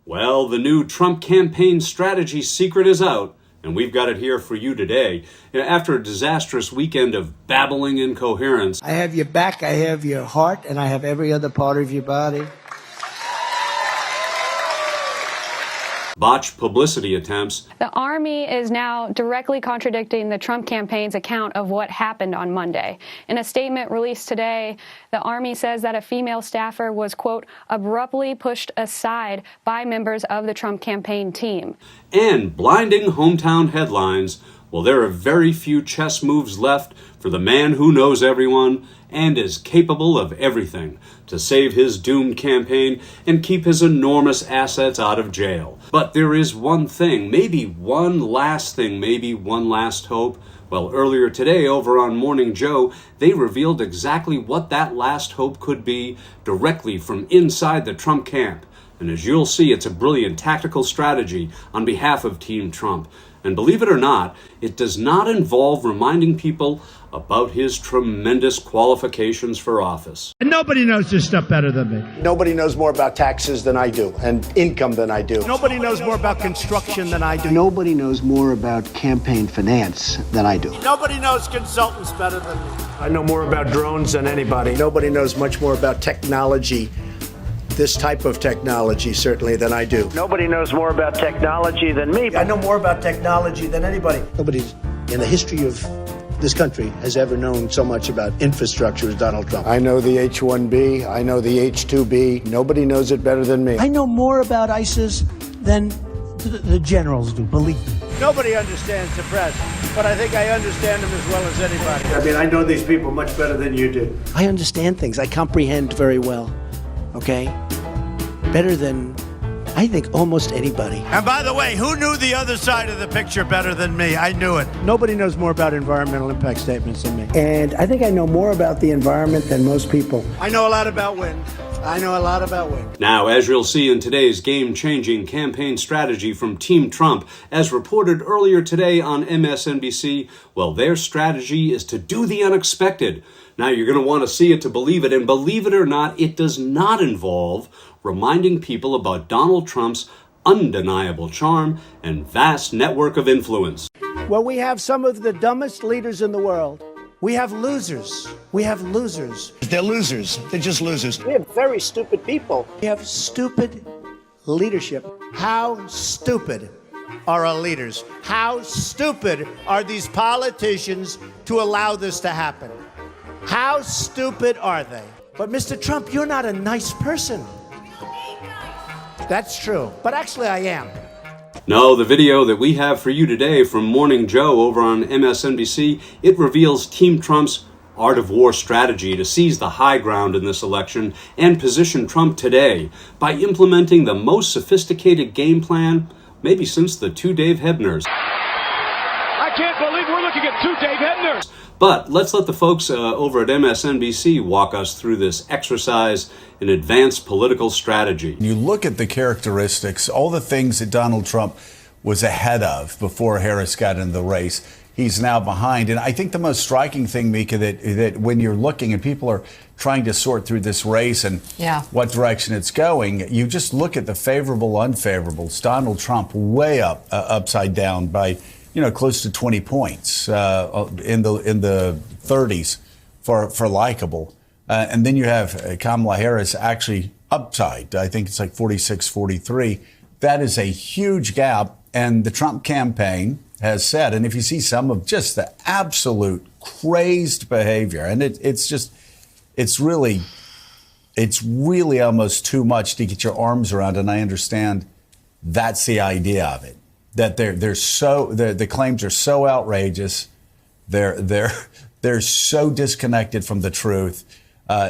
Well, the new Trump campaign strategy secret is out, and we've got it here for you today. After a disastrous weekend of babbling incoherence, I have your back, I have your heart, and I have every other part of your body. botched publicity attempts, The Army is now directly contradicting the Trump campaign's account of what happened on Monday. In a statement released today, the Army says that a female staffer was, quote, abruptly pushed aside by members of the Trump campaign team. and blinding hometown headlines. Well, there are very few chess moves left for the man who knows everyone and is capable of everything to save his doomed campaign and keep his enormous assets out of jail. But there is one thing, maybe one last thing, maybe one last hope. Well, earlier today over on Morning Joe, they revealed exactly what that last hope could be directly from inside the Trump camp. And as you'll see, it's a brilliant tactical strategy on behalf of Team Trump. And believe it or not, it does not involve reminding people about his tremendous qualifications for office. And nobody knows this stuff better than me. Nobody knows more about taxes than I do and income than I do. Nobody knows more about construction than I do. Nobody knows more about campaign finance than I do. Nobody knows consultants better than me. I know more about drones than anybody. Nobody knows much more about technology, this type of technology, certainly, than I do. Nobody knows more about technology than me. I know more about technology than anybody. Nobody in the history of this country has ever known so much about infrastructure as Donald Trump. I know the H-1B. I know the H-2B. Nobody knows it better than me. I know more about ISIS than the generals do, believe me. Nobody understands the press, but I think I understand them as well as anybody. I mean, I know these people much better than you do. I understand things. I comprehend very well. Okay? Better than, I think, almost anybody. And by the way, who knew the other side of the picture better than me? I knew it. Nobody knows more about environmental impact statements than me. And I think I know more about the environment than most people. I know a lot about wind. I know a lot about wind. Now, as you'll see in today's game-changing campaign strategy from Team Trump, as reported earlier today on MSNBC, well, their strategy is to do the unexpected. Now, you're going to want to see it to believe it, and believe it or not, it does not involve reminding people about Donald Trump's undeniable charm and vast network of influence. Well, we have some of the dumbest leaders in the world. We have losers. We have losers. They're losers. They're just losers. We have very stupid people. We have stupid leadership. How stupid are our leaders? How stupid are these politicians to allow this to happen? How stupid are they? But Mr. Trump, you're not a nice person. That's true. But actually, I am. No, the video that we have for you today from Morning Joe over on MSNBC, it reveals Team Trump's art of war strategy to seize the high ground in this election and position Trump today by implementing the most sophisticated game plan maybe since the two Dave Hebners. I can't believe we're looking at two Dave Hebners. But let's let the folks over at MSNBC walk us through this exercise in advanced political strategy. You look at the characteristics, all the things that Donald Trump was ahead of before Harris got in the race, he's now behind. And I think the most striking thing, Mika, that when you're looking and people are trying to sort through this race and what direction it's going, you just look at the favorable, unfavorables. Donald Trump way up, upside down by close to 20 points in the 30s for likable. And then you have Kamala Harris actually upside. I think it's like 46, 43. That is a huge gap. And the Trump campaign has said, and if you see some of just the absolute crazed behavior, and it's really almost too much to get your arms around. And I understand that's the idea of it. That the claims are so outrageous, they're so disconnected from the truth.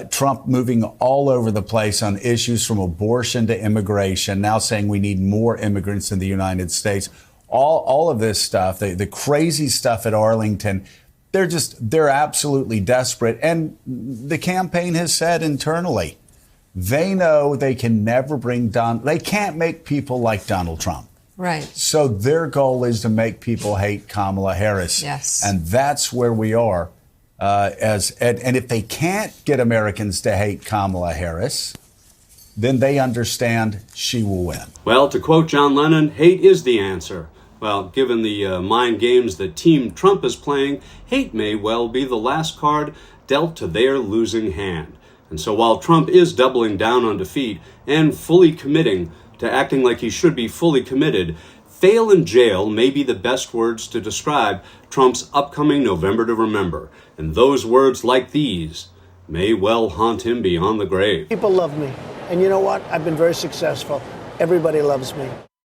Trump moving all over the place on issues from abortion to immigration, now saying we need more immigrants in the United States. All of this stuff, the crazy stuff at Arlington, they're absolutely desperate. And the campaign has said internally, they know they can never they can't make people like Donald Trump. Right. So their goal is to make people hate Kamala Harris. Yes. And that's where we are. And if they can't get Americans to hate Kamala Harris, then they understand she will win. Well, to quote John Lennon, hate is the answer. Well, given the mind games that Team Trump is playing, hate may well be the last card dealt to their losing hand. And so while Trump is doubling down on defeat and fully committing to acting like he should be fully committed, fail in jail may be the best words to describe Trump's upcoming November to remember. And those words like these may well haunt him beyond the grave. People love me. And you know what? I've been very successful. Everybody loves me.